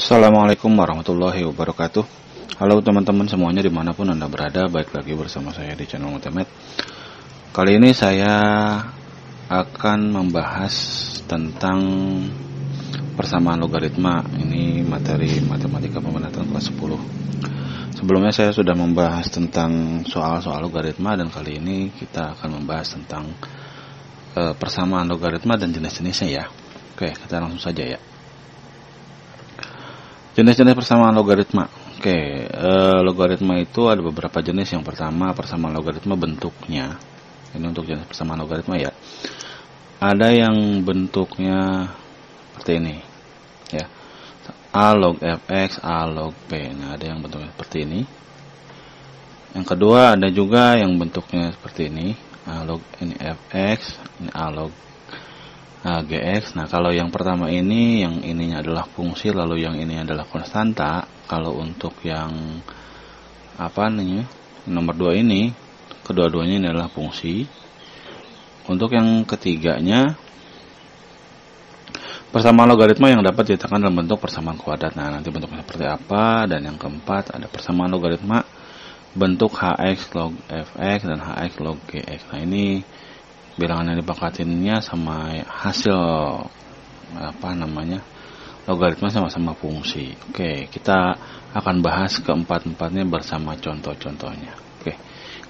Assalamualaikum warahmatullahi wabarakatuh. Halo teman-teman semuanya dimanapun Anda berada, baik lagi bersama saya di channel Multimed. Kali ini saya akan membahas tentang persamaan logaritma. Ini materi matematika pembenatan kelas 10. Sebelumnya saya sudah membahas tentang soal-soal logaritma, dan kali ini kita akan membahas tentang persamaan logaritma dan jenis-jenisnya ya. Oke, kita langsung saja ya. Jenis-jenis persamaan logaritma. Oke, logaritma itu ada beberapa jenis. Yang pertama, persamaan logaritma bentuknya. Ini untuk jenis persamaan logaritma ya. Ada yang bentuknya seperti ini, ya. A log fx, A log p. Nah, ada yang bentuknya seperti ini. Yang kedua, ada juga yang bentuknya seperti ini. A log ini fx, ini A log gx. Nah, kalau yang pertama ini, yang ininya adalah fungsi, lalu yang ini adalah konstanta. Kalau untuk yang nomor 2 ini, kedua-duanya ini adalah fungsi. Untuk yang ketiganya, persamaan logaritma yang dapat diletakkan dalam bentuk persamaan kuadrat. Nah, nanti bentuknya seperti apa. Dan yang keempat, ada persamaan logaritma bentuk hx log fx dan hx log gx. Nah, ini bilangan yang dipangkatinnya sama hasil logaritma sama-sama fungsi. Oke, kita akan bahas keempat-empatnya bersama contoh-contohnya. Oke,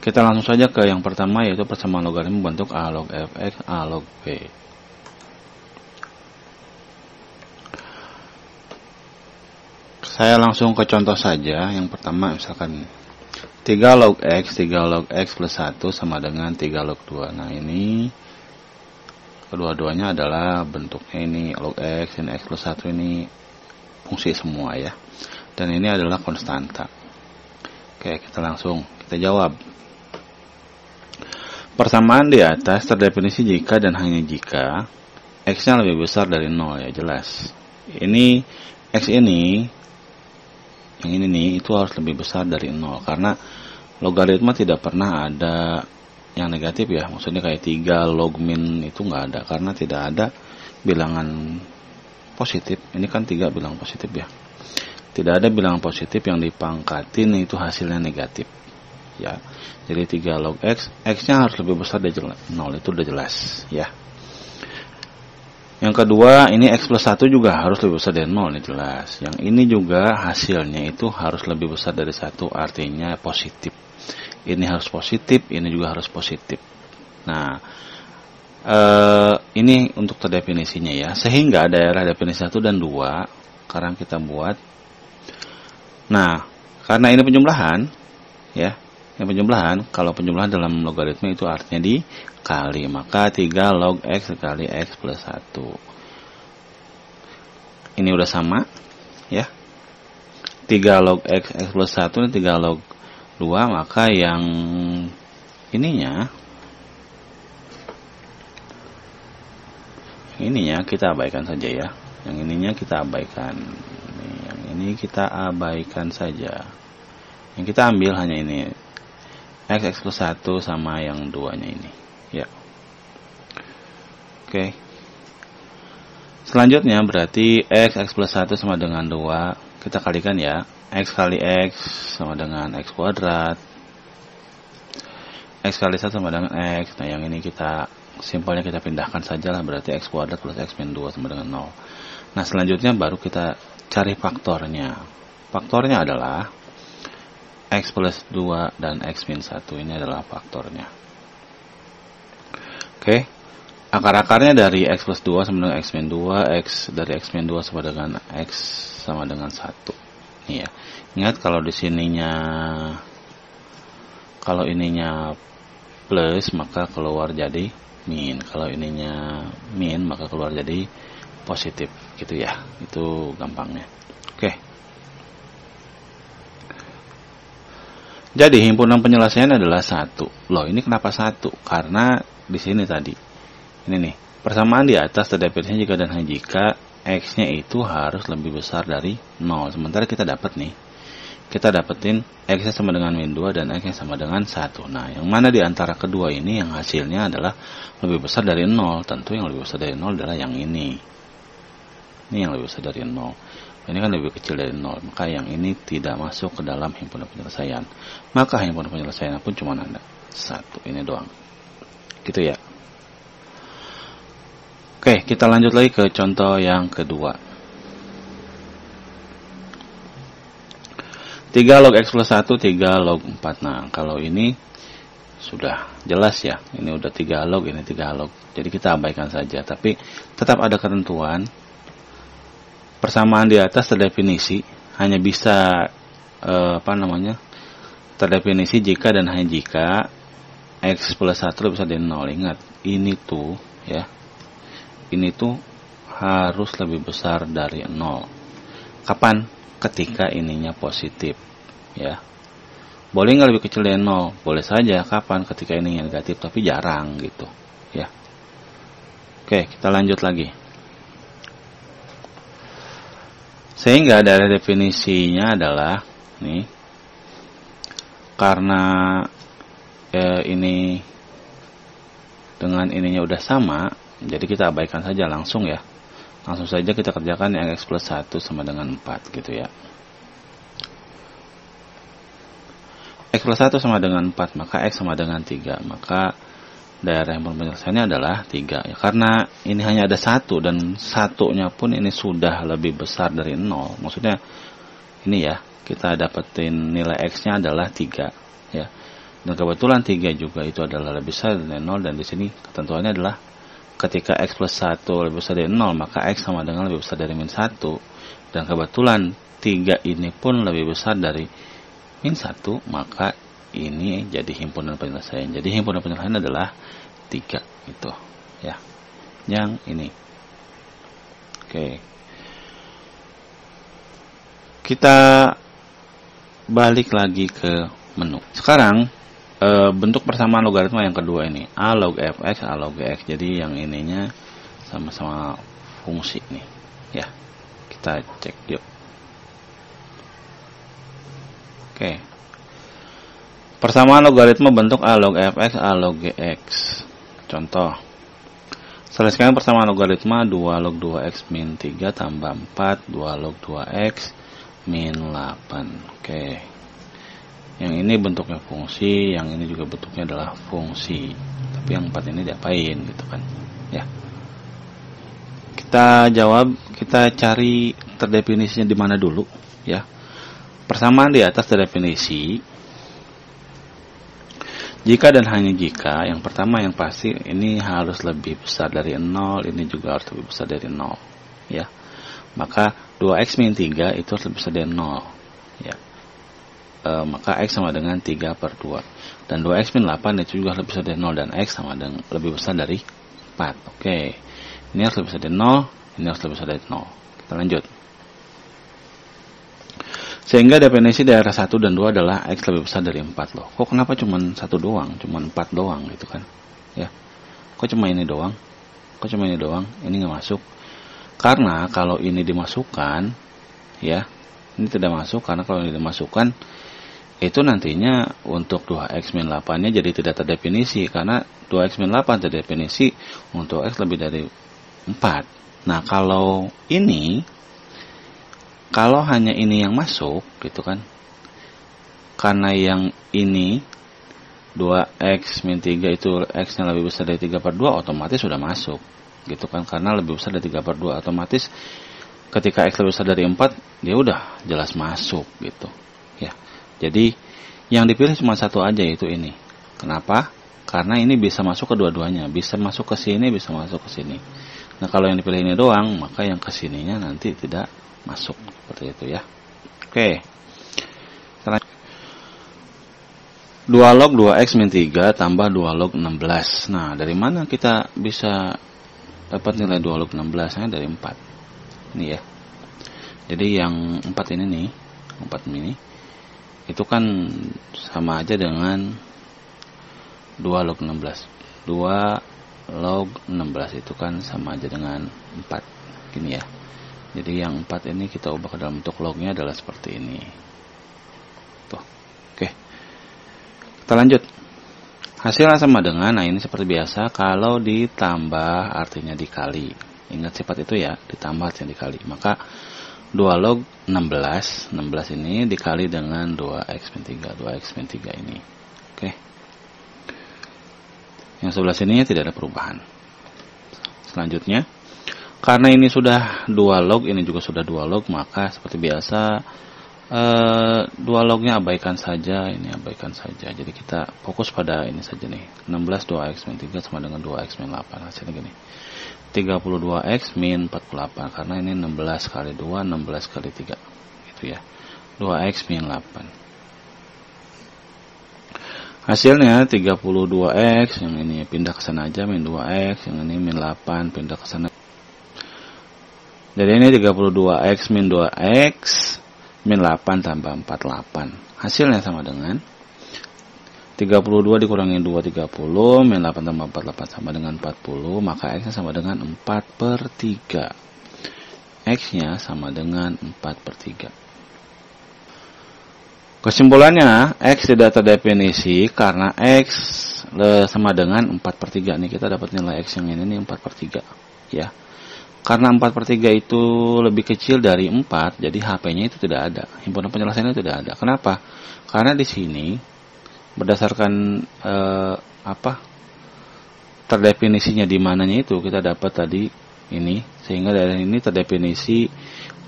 kita langsung saja ke yang pertama, yaitu persamaan logaritma bentuk A log fx, A log p. Saya langsung ke contoh saja. Yang pertama, misalkan 3 log x plus 1 sama dengan 3 log 2. Nah, ini kedua-duanya adalah bentuknya ini log x, dan x plus 1 ini fungsi semua ya. Dan ini adalah konstanta. Oke, kita jawab. Persamaan di atas terdefinisi jika dan hanya jika x-nya lebih besar dari 0 ya, jelas. Ini x ini, yang ini nih, itu harus lebih besar dari 0, karena logaritma tidak pernah ada yang negatif ya. Maksudnya kayak 3 log min itu nggak ada, karena tidak ada bilangan positif. Ini kan 3 bilangan positif ya. Tidak ada bilangan positif yang dipangkatin itu hasilnya negatif ya. Jadi 3 log x, x-nya harus lebih besar dari 0, itu udah jelas ya. Yang kedua, ini x plus 1 juga harus lebih besar dari 0, ini jelas. Yang ini juga hasilnya itu harus lebih besar dari 1, artinya positif. Ini harus positif, ini juga harus positif. Nah, ini untuk terdefinisinya ya. Sehingga daerah definisi 1 dan 2, sekarang kita buat. Nah, karena ini penjumlahan, ya. Yang penjumlahan, kalau penjumlahan dalam logaritma itu artinya dikali, maka 3 log x kali x plus 1. Ini udah sama ya. 3 log x plus 1 dan 3 log 2, maka yang ininya kita abaikan saja ya. Yang ininya kita abaikan. Yang ini kita abaikan saja. Yang kita ambil hanya ini, x plus 1 sama yang 2-nya ini ya. Oke. Selanjutnya berarti x plus 1 sama dengan 2. Kita kalikan ya. X kali x sama dengan x kuadrat. X kali 1 sama dengan x. Nah, yang ini kita simpelnya kita pindahkan saja lah. Berarti x kuadrat plus x min 2 sama dengan 0. Nah, selanjutnya baru kita cari faktornya. Faktornya adalah x plus 2 dan x min 1. Ini adalah faktornya. Oke. Akar-akarnya dari x plus 2 sama dengan x min 2. X dari x min 2 sama dengan x sama dengan 1. Nih ya. Ingat, kalau di sininya, kalau ininya plus, maka keluar jadi min. Kalau ininya min, maka keluar jadi positif. Gitu ya. Itu gampangnya. Oke. Jadi himpunan penyelesaian adalah 1. Loh, ini kenapa 1? Karena di sini tadi, ini nih, persamaan di atas terdefinisi jika dan hanya jika x-nya itu harus lebih besar dari 0. Sementara kita dapetin x-nya sama dengan min 2 dan x-nya sama dengan 1. Nah, yang mana di antara kedua ini yang hasilnya adalah lebih besar dari 0? Tentu yang lebih besar dari 0 adalah yang ini. Ini yang lebih besar dari 0. Ini kan lebih kecil dari 0, maka yang ini tidak masuk ke dalam himpunan penyelesaian. Maka himpunan penyelesaian pun cuma ada 1, ini doang. Gitu ya. Oke, kita lanjut lagi ke contoh yang kedua. 3 log X plus 1, 3 log 4. Nah, kalau ini sudah jelas ya. Ini udah 3 log, ini 3 log. Jadi kita abaikan saja. Tapi tetap ada ketentuan. Persamaan di atas terdefinisi. Hanya bisa, terdefinisi jika dan hanya jika X plus 1 lebih besar dari 0. Ingat, ini tuh ya. Ini tuh harus lebih besar dari 0. Kapan? Ketika ininya positif, ya. Boleh nggak lebih kecil dari 0? Boleh saja. Kapan? Ketika ininya negatif, tapi jarang gitu, ya. Oke, kita lanjut lagi. Sehingga dari definisinya adalah nih, karena ini dengan ininya udah sama, jadi kita abaikan saja langsung ya. Langsung saja kita kerjakan yang X plus 1 sama dengan 4 gitu ya. X plus 1 sama dengan 4, maka X sama dengan 3. Maka daerah himpunan penyelesaiannya adalah 3. Ya, karena ini hanya ada 1 dan satunya pun ini sudah lebih besar dari 0. Maksudnya ini ya, kita dapetin nilai X-nya adalah 3 ya. Dan kebetulan 3 juga itu adalah lebih besar dari 0, dan di sini ketentuannya adalah ketika X plus 1 lebih besar dari 0, maka X sama dengan lebih besar dari min 1. Dan kebetulan 3 ini pun lebih besar dari min 1, maka ini jadi himpunan penyelesaian. Jadi himpunan penyelesaian adalah 3 itu ya. Yang ini. Oke. Kita balik lagi ke menu. Sekarang bentuk persamaan logaritma yang kedua ini, A log fx, A log x. Jadi yang ininya sama-sama fungsi nih ya. Kita cek yuk. Oke. Persamaan logaritma bentuk A log fx, A log gx. Contoh. Selesaikan persamaan logaritma 2 log 2x min 3 tambah 4 2 log 2x min 8. Oke. Yang ini bentuknya fungsi, yang ini juga bentuknya adalah fungsi. Tapi yang 4 ini diapain gitu kan. Ya. Kita jawab, kita cari terdefinisinya di mana dulu ya. Persamaan di atas terdefinisi jika dan hanya jika. Yang pertama yang pasti ini harus lebih besar dari 0, ini juga harus lebih besar dari 0 ya. Maka 2x min 3 itu harus lebih besar dari 0 ya. Maka X sama dengan 3 per 2. Dan 2X min 8 itu juga lebih besar dari 0. Dan X sama dengan lebih besar dari 4. Oke. Ini harus lebih besar dari 0. Ini harus lebih besar dari 0. Kita lanjut. Sehingga definisi daerah 1 dan 2 adalah X lebih besar dari 4 loh. Kok kenapa cuma 1 doang? Cuma 4 doang gitu kan. Ya. Kok cuma ini doang? Kok cuma ini doang? Ini nggak masuk. Karena kalau ini dimasukkan, ya. Ini tidak masuk karena kalau ini dimasukkan, itu nantinya untuk 2x min 8-nya jadi tidak terdefinisi, karena 2x min 8 terdefinisi untuk x lebih dari 4. Nah, kalau ini, kalau hanya ini yang masuk gitu kan, karena yang ini 2x min 3 itu x-nya lebih besar dari 3 per 2, otomatis sudah masuk gitu kan, karena lebih besar dari 3 per 2, otomatis ketika x lebih besar dari 4, dia udah jelas masuk gitu ya. Jadi yang dipilih cuma satu aja, yaitu ini. Kenapa? Karena ini bisa masuk ke dua-duanya, bisa masuk ke sini, bisa masuk ke sini. Nah, kalau yang dipilih ini doang, maka yang ke sininya nanti tidak masuk, seperti itu ya. Oke. 2 log 2x min 3 tambah 2 log 16. Nah, dari mana kita bisa dapat nilai 2 log 16? Dari 4. Ini ya. Jadi yang 4 ini nih, 4 ini itu kan sama aja dengan 2 log 16. 2 log 16 itu kan sama aja dengan 4. Gini ya. Jadi yang 4 ini kita ubah ke dalam bentuk lognya adalah seperti ini. Tuh. Oke. Kita lanjut. Hasilnya sama dengan, nah ini seperti biasa, kalau ditambah artinya dikali. Ingat sifat itu ya, ditambah artinya dikali. Maka 2 log 16. 16 ini dikali dengan 2x min 3. 2x min 3 ini. Oke. Yang sebelah sini tidak ada perubahan. Selanjutnya, karena ini sudah 2 log, ini juga sudah 2 log, maka seperti biasa 2 lognya abaikan saja, ini abaikan saja. Jadi kita fokus pada ini saja nih. 16 2x min 3 sama dengan 2x min 8. Hasilnya gini. 32x min 48, karena ini 16 kali 2, 16 kali 3. Gitu ya. 2x min 8. Hasilnya 32x, yang ini pindah ke sana aja, min 2x, yang ini min 8, pindah ke sana. Jadi ini 32x min 2x min 8 tambah 48. Hasilnya sama dengan 32 dikurangi 2, 30, min 8 tambah 48 sama dengan 40, maka x-nya sama dengan 4/3. X-nya sama dengan 4/3. Kesimpulannya, X tidak terdefinisi karena X sama dengan 4/3. Nih kita dapat nilai X yang ini nih 4/3. Ya. Karena 4/3 itu lebih kecil dari 4, jadi HP-nya itu tidak ada. Himpunan penjelasannya tidak ada. Kenapa? Karena di sini, berdasarkan terdefinisinya di mananya itu, kita dapat tadi ini. Sehingga dari ini terdefinisi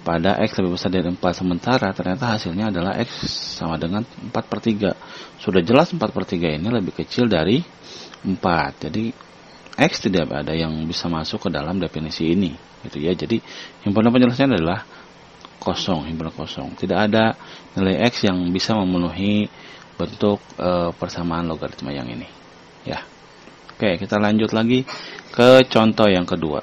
pada X lebih besar dari 4, sementara ternyata hasilnya adalah X sama dengan 4/3. Sudah jelas 4/3 ini lebih kecil dari 4. Jadi X tidak ada yang bisa masuk ke dalam definisi ini, gitu ya. Jadi himpunan penjelasannya adalah kosong, himpunan kosong. Tidak ada nilai X yang bisa memenuhi bentuk persamaan logaritma yang ini, ya. Oke, kita lanjut lagi ke contoh yang kedua.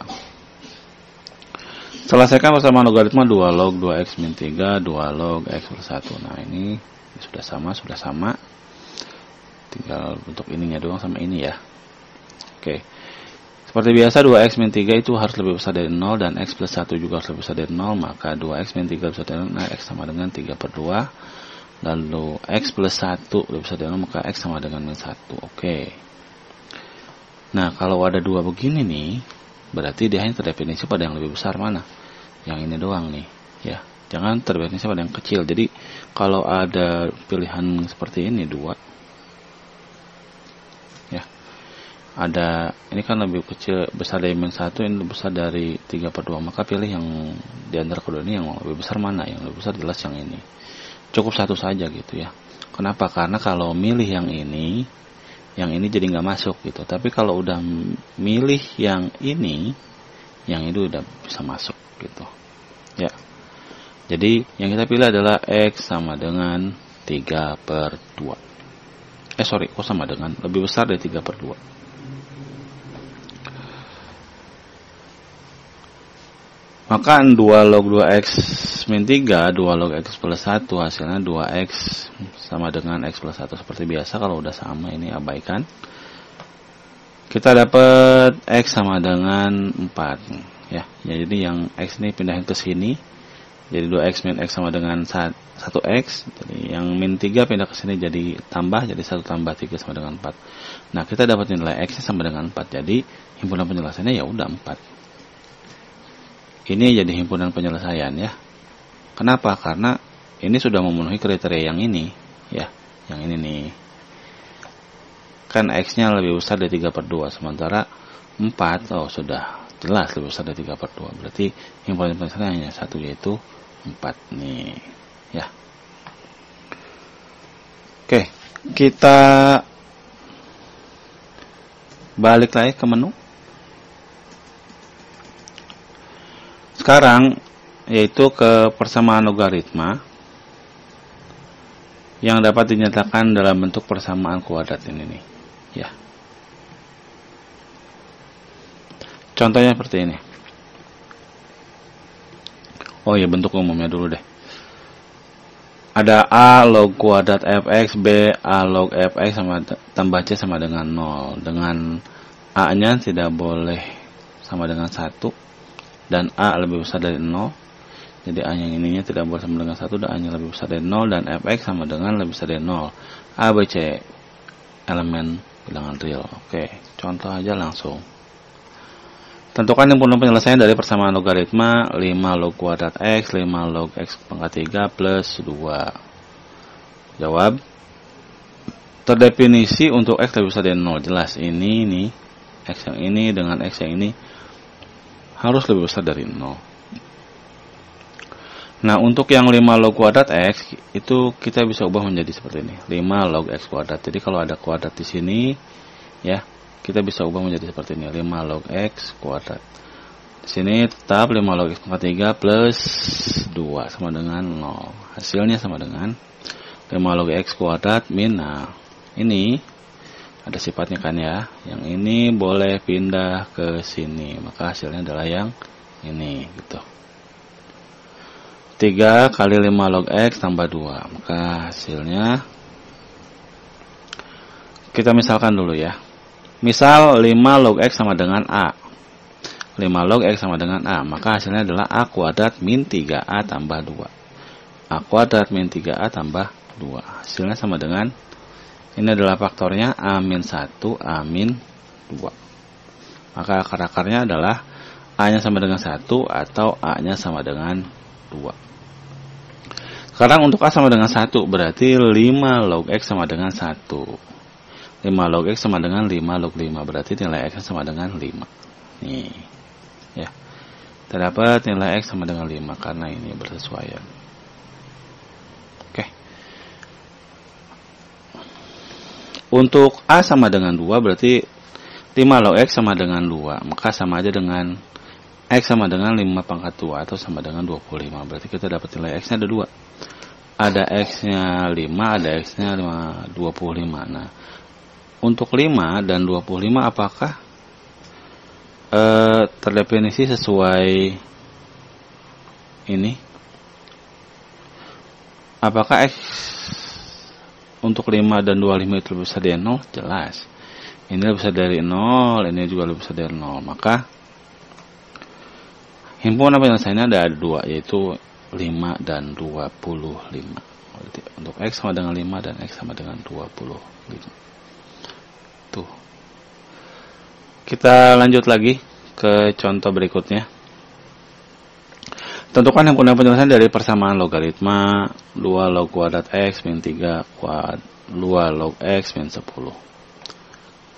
Selesaikan persamaan logaritma 2 log 2x min 3, 2 log x plus 1. Nah, ini sudah sama. Tinggal bentuk ininya doang sama ini ya. Oke. Seperti biasa 2x min 3 itu harus lebih besar dari 0 dan x plus 1 juga harus lebih besar dari 0, maka 2x min 3 besar dari 0, nah x sama dengan 3/2. Lalu x plus 1 lebih besar dari 0, maka x sama dengan min 1. Oke. Nah, kalau ada 2 begini nih, berarti dia hanya terdefinisi pada yang lebih besar mana? Yang ini doang nih, ya. Jangan terdefinisi pada yang kecil. Jadi, kalau ada pilihan seperti ini 2, ya. Ada, ini kan lebih kecil, besar dari min 1, ini lebih besar dari 3/2. Maka pilih yang di antara kedua ini yang lebih besar mana? Yang lebih besar jelas yang ini. Cukup satu saja gitu ya. Kenapa? Karena kalau milih yang ini jadi nggak masuk gitu. Tapi kalau udah milih yang ini udah bisa masuk gitu. Ya. Jadi yang kita pilih adalah X sama dengan 3/2. Kok sama dengan? Lebih besar dari 3/2. Maka 2 log 2x min 3, 2 log x plus 1, hasilnya 2x sama dengan x plus 1. Seperti biasa, kalau udah sama ini abaikan. Kita dapat x sama dengan 4. Ya, jadi yang x ini pindahin ke sini. Jadi 2x min x sama dengan 1x. Jadi yang min 3 pindah ke sini jadi tambah. Jadi 1 tambah 3 sama dengan 4. Nah, kita dapat nilai x sama dengan 4. Jadi himpunan penjelasannya ya udah 4. Ini jadi himpunan penyelesaian ya. Kenapa? Karena ini sudah memenuhi kriteria yang ini, ya. Yang ini nih. Kan X-nya lebih besar dari 3/2, sementara 4 sudah jelas lebih besar dari 3/2. Berarti himpunan penyelesaian hanya satu, yaitu 4 nih, ya. Oke, kita balik lagi ke menu. Sekarang yaitu ke persamaan logaritma yang dapat dinyatakan dalam bentuk persamaan kuadrat ini nih, ya. Contohnya seperti ini. Oh ya, bentuk umumnya dulu deh. Ada A log kuadrat fx, B A log fx sama tambah C sama dengan 0. Dengan A-nya tidak boleh sama dengan 1. Dan A lebih besar dari 0. Jadi A yang ininya tidak boleh sama dengan 1, dan A nya lebih besar dari 0, dan fx sama dengan lebih besar dari 0. A, B, C elemen bilangan real. Oke, contoh aja langsung. Tentukan himpunan penyelesaian dari persamaan logaritma 5 log kuadrat X, 5 log X pangkat 3 plus 2. Jawab. Terdefinisi untuk X lebih besar dari 0. Jelas, ini nih, X yang ini dengan X yang ini harus lebih besar dari 0. Nah, untuk yang 5 log kuadrat X, itu kita bisa ubah menjadi seperti ini. 5 log X kuadrat. Jadi kalau ada kuadrat di sini, ya, kita bisa ubah menjadi seperti ini. 5 log X kuadrat. Di sini tetap 5 log X pangkat 3 plus 2 sama dengan 0. Hasilnya sama dengan 5 log X kuadrat min, nah, ini ada sifatnya kan ya. Yang ini boleh pindah ke sini. Maka hasilnya adalah yang ini, gitu. 3 kali 5 log X tambah 2. Maka hasilnya, kita misalkan dulu ya. Misal 5 log X sama dengan A. 5 log X sama dengan A. Maka hasilnya adalah A kuadrat min 3A tambah 2. A kuadrat min 3A tambah 2. Hasilnya sama dengan, ini adalah faktornya A min 1, A min 2. Maka akar-akarnya adalah A-nya sama dengan 1 atau A-nya sama dengan 2. Sekarang untuk A sama dengan 1, berarti 5 log X sama dengan 1. 5 log X sama dengan 5 log 5, berarti nilai X sama dengan 5. Nih, ya. Terdapat nilai X sama dengan 5, karena ini bersesuaian. Oke. Untuk A sama dengan 2, berarti 5 log X sama dengan 2. Maka sama aja dengan X sama dengan 5 pangkat 2, atau sama dengan 25. Berarti kita dapat nilai X-nya ada 2. Ada X-nya 5, ada X-nya 25. Nah, untuk 5 dan 25 apakah terdefinisi sesuai ini? Apakah X untuk 5 dan 25 itu lebih besar dari 0? Jelas. Ini lebih besar dari 0, ini juga lebih besar dari 0. Maka himpunan penyelesaiannya ada 2, yaitu 5 dan 25. Berarti untuk X sama dengan 5 dan X sama dengan 25. Tuh. Kita lanjut lagi ke contoh berikutnya. Tentukan himpunan penyelesaian dari persamaan logaritma 2 log kuadrat X min 3 2 log X min 10.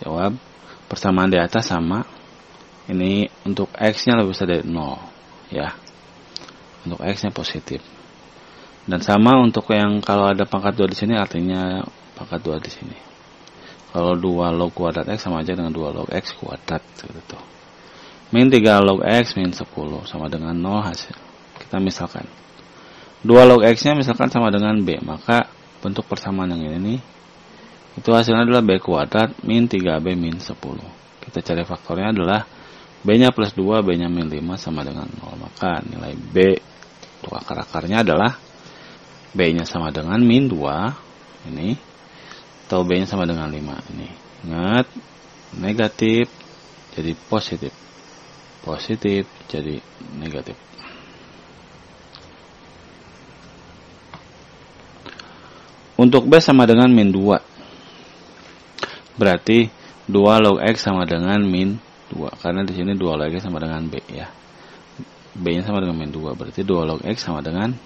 Jawab. Persamaan di atas sama. Ini untuk X-nya lebih besar dari 0. Ya. Untuk X-nya positif. Dan sama untuk yang kalau ada pangkat 2 di sini, artinya pangkat 2 di sini. Kalau 2 log kuadrat X sama aja dengan 2 log X kuadrat. Gitu. Min 3 log X min 10 sama dengan 0 hasil. Kita misalkan 2 log X-nya misalkan sama dengan B. Maka bentuk persamaan yang ini, itu hasilnya adalah B kuadrat min 3B min 10. Kita cari faktornya adalah B-nya plus 2, B-nya min 5 sama dengan 0. Maka nilai B untuk akar-akarnya adalah B-nya sama dengan min 2 ini, atau B-nya sama dengan 5 ini. Ingat, negatif jadi positif, positif jadi negatif. Untuk B sama dengan min 2, berarti 2 log X sama dengan min 2, karena di sini 2 log X sama dengan B ya. B-nya sama dengan min 2, berarti 2 log X sama dengan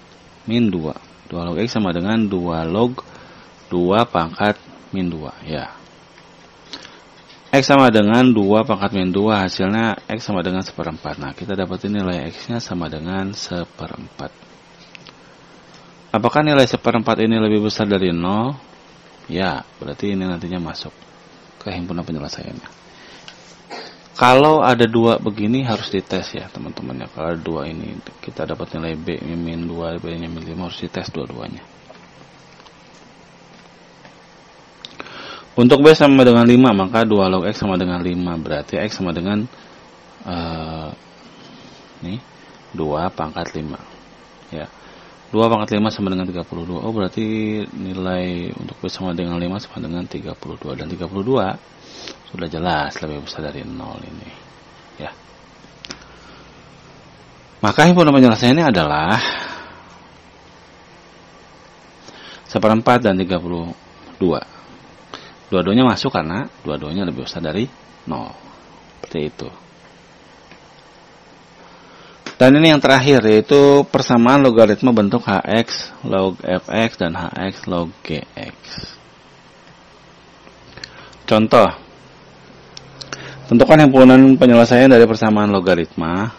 min 2. 2 log X sama dengan 2 log 2 pangkat min 2 ya. X sama dengan 2 pangkat min 2, hasilnya X sama dengan 1/4. Nah, kita dapat nilai X-nya sama dengan 1/4. Apakah nilai 1/4 ini lebih besar dari 0? Ya, berarti ini nantinya masuk ke himpunan penyelesaiannya. Kalau ada 2 begini harus dites ya teman-teman ya. Kalau ada 2 ini kita dapat nilai B min 2, B-nya min 5, harus dites dua-duanya. Untuk B sama dengan 5, maka 2 log X sama dengan 5. Berarti X sama dengan 2 pangkat 5 ya. 2 pangkat 5 sama dengan 32. Oh, berarti nilai untuk B sama dengan 5 sama dengan 32. Dan 32 sudah jelas lebih besar dari 0 ini ya. Maka himpunan penyelesaiannya adalah 1/4 dan 32. Dua-duanya masuk karena dua-duanya lebih besar dari 0. Seperti itu. Dan ini yang terakhir, yaitu persamaan logaritma bentuk hx log fx dan hx log gx. Contoh, tentukan himpunan penyelesaian dari persamaan logaritma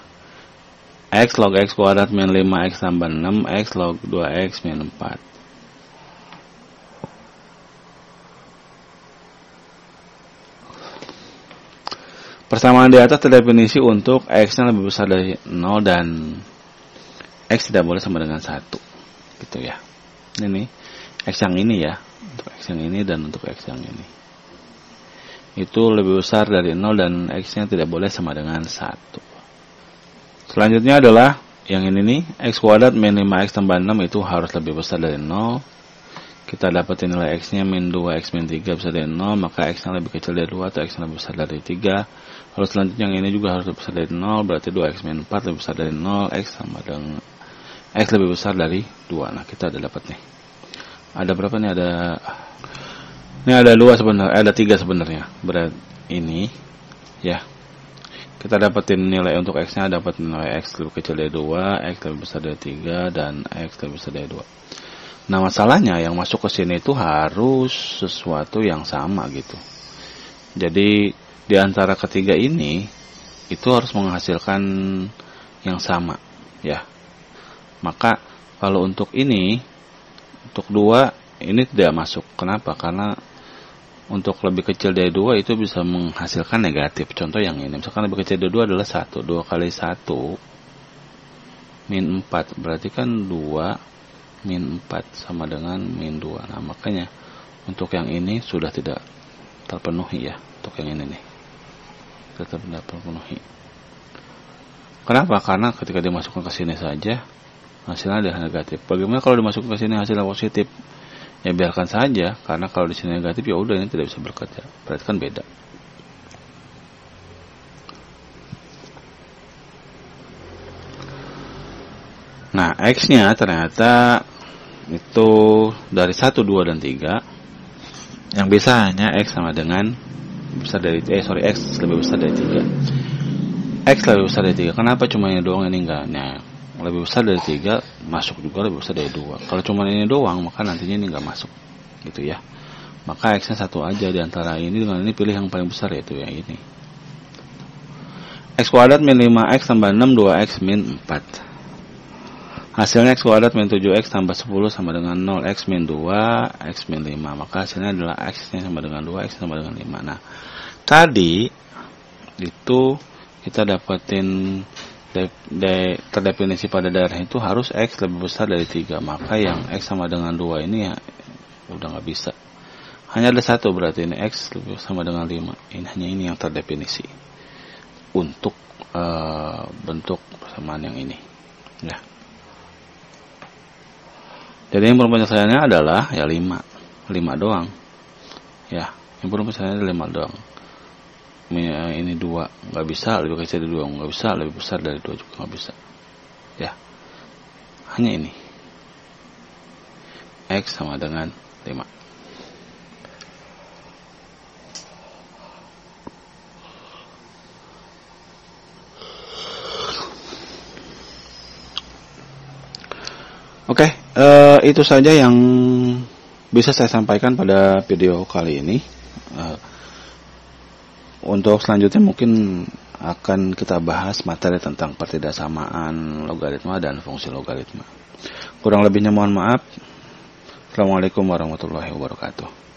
x log x kuadrat min 5x tambah 6 x log 2x min 4. Persamaan di atas terdefinisi untuk x-nya lebih besar dari 0 dan x tidak boleh sama dengan 1. Gitu ya. Ini x yang ini ya. Untuk x yang ini dan untuk x yang ini. Itu lebih besar dari 0 dan x-nya tidak boleh sama dengan 1. Selanjutnya adalah yang ini nih. X kuadrat min 5x tambah 6 itu harus lebih besar dari 0. Kita dapatin nilai x-nya min 2x min 3 besar dari 0, maka x-nya lebih kecil dari 2 atau x-nya lebih besar dari 3. Lalu selanjutnya yang ini juga harus lebih besar dari 0, berarti 2x min 4 lebih besar dari 0, x sama dengan x lebih besar dari 2. Nah, kita udah dapat nih. Ada berapa nih? Ini ada 2 sebenarnya, ada 3 sebenarnya. Berarti ini ya. Kita dapetin nilai untuk x-nya, dapat nilai x lebih kecil dari 2, x lebih besar dari 3 dan x lebih besar dari 2. Nah, masalahnya yang masuk ke sini itu harus sesuatu yang sama gitu. Jadi di antara ketiga ini itu harus menghasilkan yang sama ya. Maka kalau untuk ini, untuk 2 ini tidak masuk. Kenapa? Karena untuk lebih kecil dari 2 itu bisa menghasilkan negatif. Contoh yang ini, misalkan lebih kecil dari 2 adalah 1. 2 kali 1 min 4, berarti kan 2 min 4 sama dengan min 2. Nah, makanya untuk yang ini sudah tidak terpenuhi ya. Untuk yang ini nih tetap tidak terpenuhi. Kenapa? Karena ketika dimasukkan ke sini saja hasilnya adalah negatif. Bagaimana kalau dimasukkan ke sini hasilnya positif? Ya biarkan saja, karena kalau di sini negatif ya udah, ini tidak bisa bekerja. Berarti kan beda. Nah, x-nya ternyata itu dari 1, 2, dan 3. Yang bisa hanya x sama dengan besar dari x lebih besar dari 3. X lebih besar dari 3. Kenapa cuma ini doang, ini enggak? Nah, lebih besar dari 3 masuk juga lebih besar dari 2. Kalau cuma ini doang, maka nantinya ini enggak masuk. Gitu ya. Maka x-nya satu aja di antara ini dengan ini, pilih yang paling besar, yaitu yang ini. X kuadrat min 5x tambah 6 2x min 4. Hasilnya x kuadrat min 7x tambah 10 sama dengan 0, x min 2, x min 5. Maka hasilnya adalah x-nya sama dengan 2, x sama dengan 5. Nah, tadi itu kita dapetin terdefinisi pada daerah itu harus x lebih besar dari 3. Maka yang x sama dengan 2 ini ya udah nggak bisa. Hanya ada satu, berarti ini x lebih sama dengan 5. Ini hanya ini yang terdefinisi untuk bentuk persamaan yang ini. Ya. Jadi yang penyelesaiannya adalah ya 5 doang. Ya, yang penyelesaiannya adalah 5 doang. Ini 2 nggak bisa, lebih kecil dari 2 nggak bisa, lebih besar dari 2 juga nggak bisa. Ya, hanya ini. X sama dengan 5. Oke, itu saja yang bisa saya sampaikan pada video kali ini. Untuk selanjutnya mungkin akan kita bahas materi tentang pertidaksamaan logaritma dan fungsi logaritma. Kurang lebihnya mohon maaf. Assalamualaikum warahmatullahi wabarakatuh.